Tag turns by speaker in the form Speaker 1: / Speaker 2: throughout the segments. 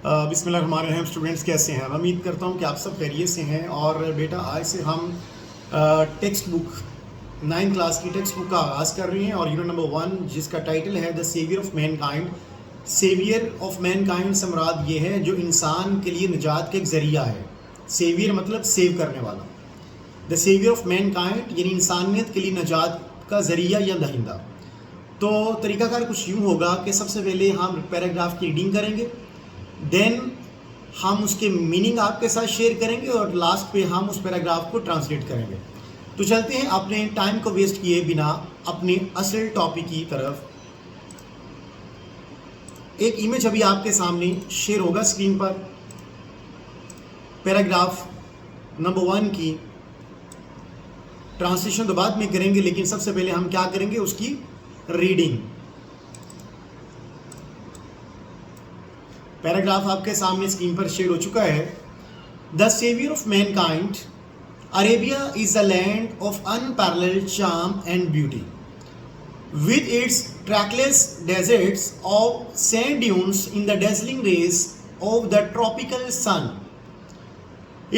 Speaker 1: बिस्मिल्लाहिर्रहमानिर्रहीम। स्टूडेंट्स कैसे हैं? मैं उम्मीद करता हूं कि आप सब खैरियत से हैं। और बेटा आज से हम टेक्स्ट बुक 9th क्लास की टेक्स्ट बुक का आगाज़ कर रहे हैं और यूनिट नंबर 1 जिसका टाइटल है the saviour of mankind. Saviour of mankind से मुराद ये है जो इंसान के लिए निजात का एक ज़रिया है। सेवियर मतलब सेव करने वाला। द सेवियर ऑफ मैनकाइंड यानी इंसानियत के लिए निजात का ज़रिया या दहिंदा। तो तरीकाकार कुछ यूँ होगा कि सबसे पहले हम पैराग्राफ की रीडिंग करेंगे, देन हम उसके मीनिंग आपके साथ शेयर करेंगे और लास्ट पे हम उस पैराग्राफ को ट्रांसलेट करेंगे। तो चलते हैं अपने टाइम को वेस्ट किए बिना अपने असल टॉपिक की तरफ। एक इमेज अभी आपके सामने शेयर होगा स्क्रीन पर। पैराग्राफ नंबर 1 की ट्रांसलेशन तो बाद में करेंगे, लेकिन सबसे पहले हम क्या करेंगे, उसकी रीडिंग। पैराग्राफ आपके सामने स्क्रीन पर शेयर हो चुका है। The saviour of mankind, Arabia is a land of unparalleled charm and beauty with its trackless deserts of sand dunes in the dazzling rays of the tropical sun.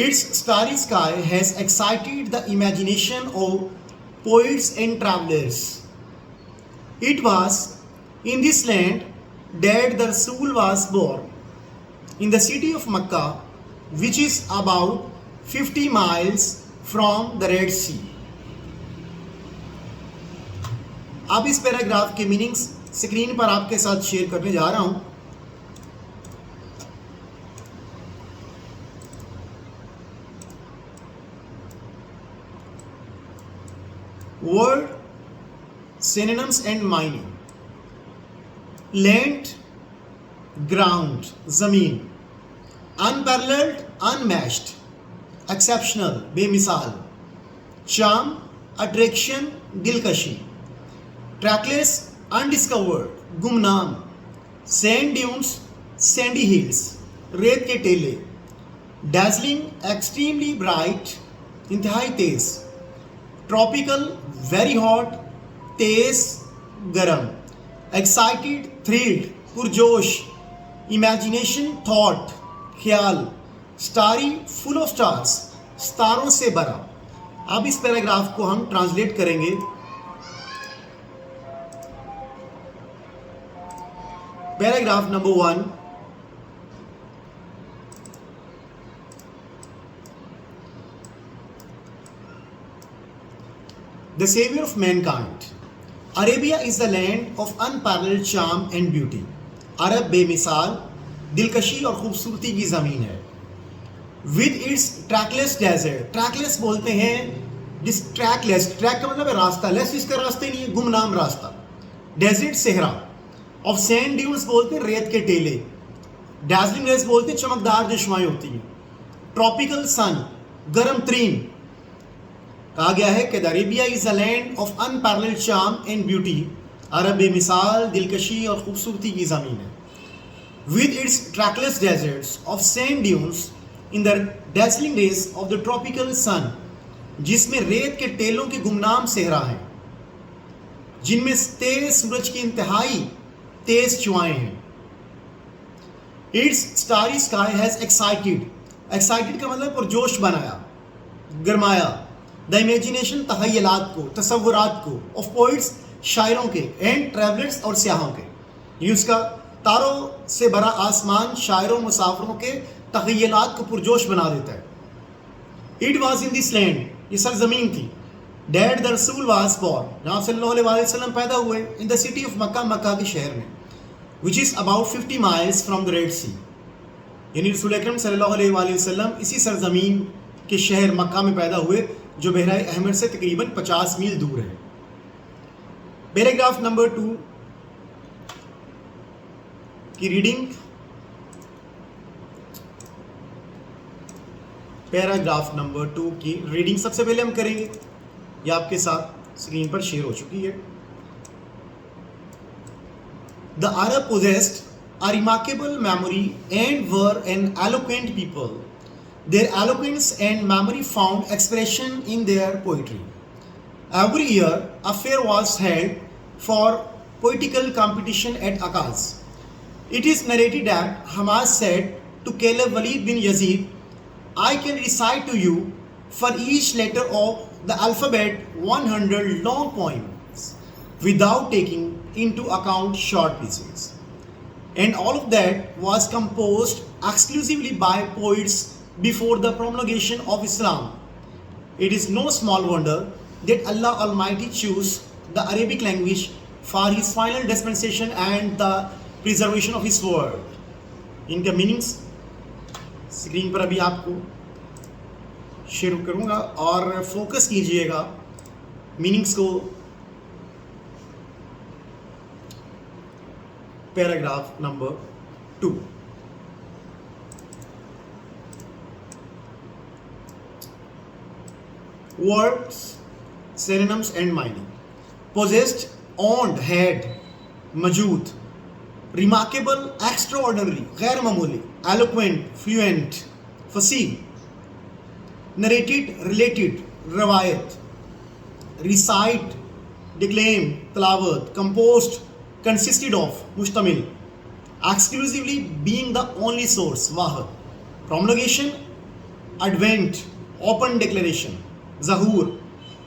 Speaker 1: Its starry sky has excited the imagination of poets and travelers. It was in this land that the Rasul was born, in the city of Mecca, which is about 50 miles from the Red Sea. अब इस paragraph के meanings screen पर आपके साथ share करने जा रहा हूं। Word synonyms and meaning. Land, ground, जमीन। अनपैरेलल्ड, अनमैच्ड, एक्सेप्शनल, बेमिसाल। चार्म, अट्रैक्शन, दिलकशी। ट्रैकलेस, अनडिस्कवर्ड, गुमनाम। सैंड ड्यून्स, सैंडी हिल्स, रेत के टेले। डैजलिंग, एक्सट्रीमली ब्राइट, इंतहाई तेज। ट्रॉपिकल, वेरी हॉट, तेज, गरम। एक्साइटेड, थ्रिल्ड, पुरजोश। इमेजिनेशन, थॉट, ख्याल। स्टारी, फुल ऑफ स्टार्स, सितारों से भरा। अब इस पैराग्राफ को हम ट्रांसलेट करेंगे। Paragraph number 1। The savior of mankind. Arabia is the land of unparalleled charm and beauty. अरब बेमिसाल, दिलकशी और खूबसूरती की ज़मीन है। With its trackless desert. trackless बोलते हैं trackless, ट्रैक का मतलब है रास्ता, लेस इसका रास्ते नहीं है, गुमनाम रास्ता। डेजर्ट, सहरा। ऑफ सैंड ड्यून्स बोलते हैं रेत के टेले। डार्जिलिंग रेस बोलते हैं चमकदार जो शुआएं होती हैं। ट्रॉपिकल सन, गर्म तरीन। कहा गया है कि Arabia is a land of unparalleled charm and beauty. अरब बेमिसाल, दिलकशी और खूबसूरती की ज़मीन है। With its trackless deserts of sand dunes in the dazzling rays of the tropical sun, जिसमें रेत के टेलों के गुमनाम सहरा हैं, जिनमें तेज सूरज की इंतहाई तेज चुआएं हैं। It's starry sky has excited, excited का मतलब पुरजोश बनाया, गरमाया। द इमेजिनेशन, तखयलात को, तसव्वुरात को। ऑफ पोइट्स, शायरों के। एंड ट्रैवलर्स, और सियाहों के। ये उसका तारों से भरा आसमान शायरों मुसाफिरों के तखयलात को पुरजोश बना देता है। It was in this land, ये सरजमीन थी। That the Rasul was born, जहाँ सल्लल्लाहु अलैहि वसल्लम पैदा हुए। In the city of Makkah, Makkah के शहर में। Which is about 50 miles from the Red Sea, यानी रसूल अकरम सल्लल्लाहु अलैहि वसल्लम इसी सरजमीन के शहर मक्का में पैदा हुए जो बहराए अहमद से तकरीबन 50 मील दूर है। पैराग्राफ नंबर 2 की रीडिंग। पैराग्राफ नंबर 2 की रीडिंग सबसे पहले हम करेंगे, ये आपके साथ स्क्रीन पर शेयर हो चुकी है। The Arab possessed a remarkable memory and were an eloquent people. Their eloquence and memory found expression in their poetry. Every year, a fair was held for poetical competition at Akaz. It is narrated that Hamas said to Caliph Walid bin Yazid, I can recite to you for each letter of the alphabet 100 long poems without taking into account short pieces. And all of that was composed exclusively by poets before the promulgation of Islam. It is no small wonder that Allah Almighty chose the Arabic language for His final dispensation and the preservation of His word. इनका meanings screen पर अभी आपको share करूंगा और focus कीजिएगा meanings को। Paragraph number 2, words, synonyms and meaning. Possessed, owned, had, मौजूद, remarkable, extraordinary, गैर मामूली, eloquent, fluent, Fasih, narrated, related, रवायत, recite, declaim, तलावत, composed, consisted of, मुश्तमिल, exclusively being the only source, वाहद, promulgation, advent, open declaration, Zahoor,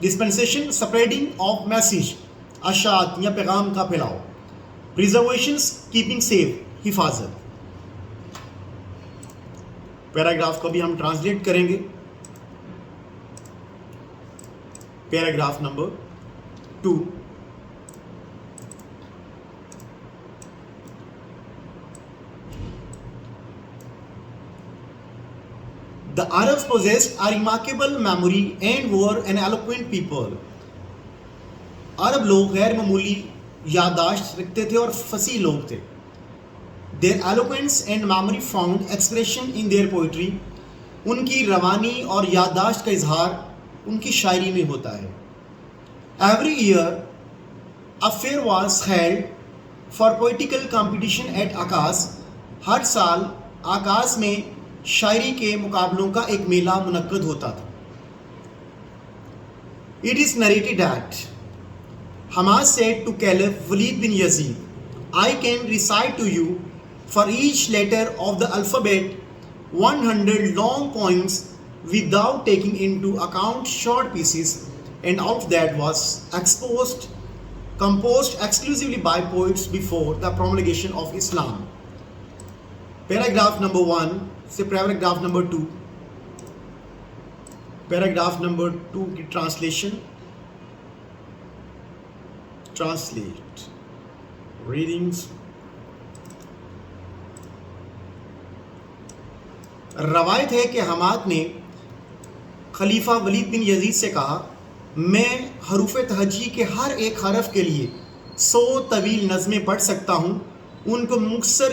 Speaker 1: dispensation, spreading of message, अशात या पैगाम का फैलाव, preservations, keeping safe, हिफाजत। पैराग्राफ को भी हम ट्रांसलेट करेंगे। Paragraph number 2, The Arabs possessed a remarkable memory and were an eloquent people. अरब लोग गैर मामूली याददाश्त रखते थे और फसीह लोग थे। Their eloquence and memory found expression in their poetry. उनकी रवानी और याददाश्त का इजहार उनकी शायरी में होता है। Every year a fair was held for poetical competition at आकाश। हर साल आकाश में शायरी के मुकाबलों का एक मेला मुनक्कद होता था। It is narrated that Hamas said to Caliph Walid bin Yazid, I can recite to you for each letter of the alphabet 100 long poems without taking into account short pieces, and all of that was composed exclusively by poets before the promulgation of Islam. Paragraph number 1 से paragraph number 2, paragraph number 2 की translate readings. रवायत है कि हमाद ने खलीफा वलीद बिन Yazid से कहा, मैं हरूफ तहजी के हर एक हरफ के लिए 100 तवील नज़में पढ़ सकता हूँ, उनको मुख्तर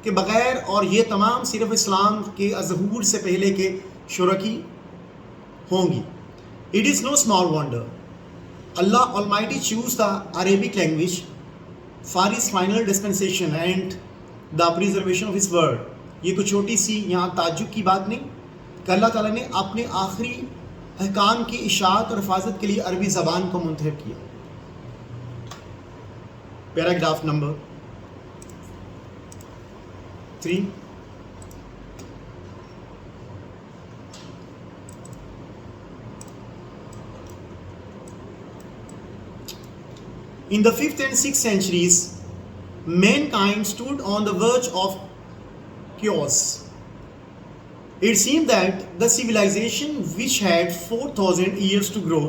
Speaker 1: के बगैर, और ये तमाम सिर्फ इस्लाम के ज़हूर से पहले के शुरा की होंगी। It is know small wonder Allah almighty choose the Arabic language for his final dispensation and the preservation of his word. ये कोई छोटी सी यहाँ ताज्जुब की बात नहीं कि अल्लाह ताला ने अपने आखिरी अहकाम की इशाअत और हिफाजत के लिए अरबी ज़बान को मुंतखब किया। Paragraph number 3, in the 5th and 6th centuries, mankind stood on the verge of chaos. It seemed that the civilization, which had 4,000 years to grow,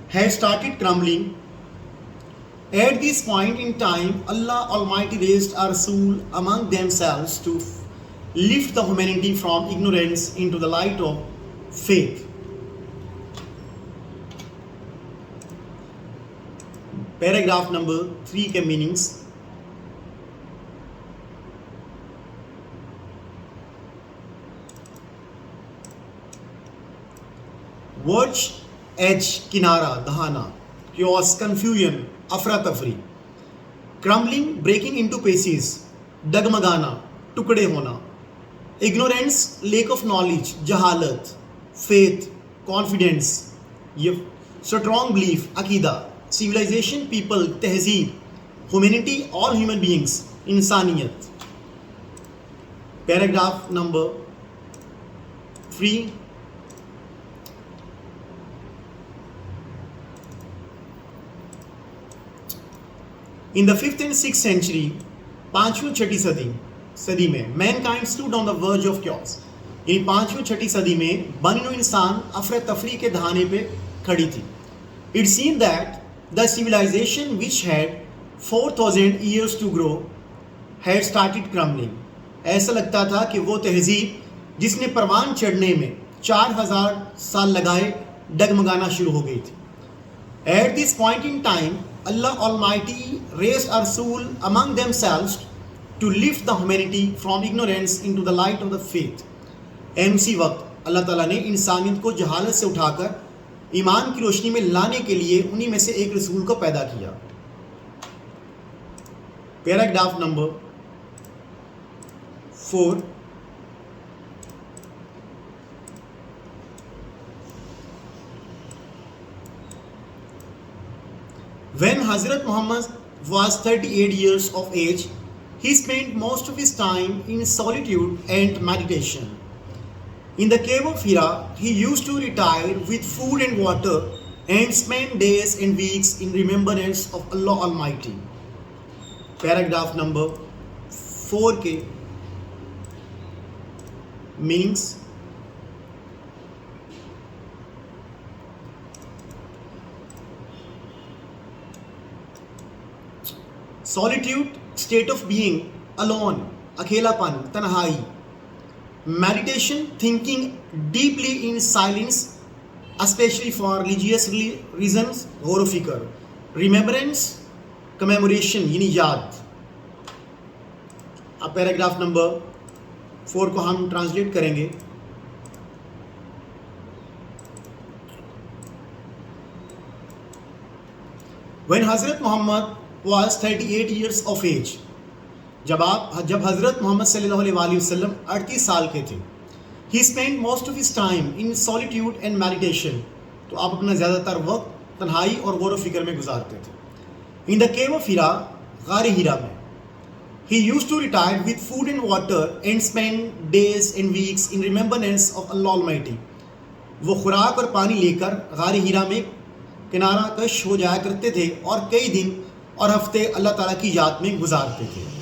Speaker 1: had started crumbling. At this point in time, Allah Almighty raised a Rasul among themselves to lift the humanity from ignorance into the light of faith. Paragraph number 3 के meanings. वर्च as किनारा दहाना, chaos confusion अफरा तफरी, crumbling breaking into pieces डगमगाना टुकड़े होना, ignorance lack of knowledge जहालत, faith confidence ये स्ट्रॉन्ग बिलीफ अकीदा, civilization people तहजीब, ह्यूमैनिटी ऑल ह्यूमन बीइंग्स, इंसानियत। Paragraph number 3, in the 5th and 6th century, 5वीं और 6वीं सदी में mankind stood on the verge of chaos, यानी 5वीं और 6वीं सदी में बनी इंसान अफरा तफरी के दहाने पे खड़ी थी। It seen that the civilization which had 4000 years to grow had started crumbling. ऐसा लगता था कि वो तहजीब जिसने परवान चढ़ने में 4000 साल लगाए डगमगाना शुरू हो गई थी। At this point in time Allah Almighty raised a rule among themselves to lift the humanity from ignorance into the light of the faith. And उसी वक्त अल्लाह ताला ने इंसानियत को जहालत से उठाकर ईमान की रोशनी में लाने के लिए उन्हीं में से एक रसूल को पैदा किया। Paragraph number 4, when Hazrat Muhammad was 38 years of age, he spent most of his time in solitude and meditation. In the cave of Hira, he used to retire with food and water and spend days and weeks in remembrance of Allah Almighty. Paragraph number 4 meanings. Solitude, state of being, alone, अकेलापन, तन्हाई। Meditation, thinking deeply in silence specially for religious reasons, गौर व फिक्र। Remembrance, commemoration यानी याद। अब paragraph number 4 को हम ट्रांसलेट करेंगे। When Hazrat Muhammad was 38 years of age, जब हज़रत मोहम्मद सल्लल्लाहु अलैहि वसल्लम 38 साल के थे। He spend most of his time in solitude and meditation, तो आप अपना ज़्यादातर वक्त तन्हाई और गौर व फिक्र में गुजारते थे। इन द केव ऑफ हीरा, गार हीरा में। He used to retire with food and water and spend days and weeks in remembrance of Allah almighty. वो खुराक और पानी लेकर गार हीरा में किनारा कश हो जाया करते थे और कई दिन और हफ्ते अल्लाह ताला की याद में गुजारते थे।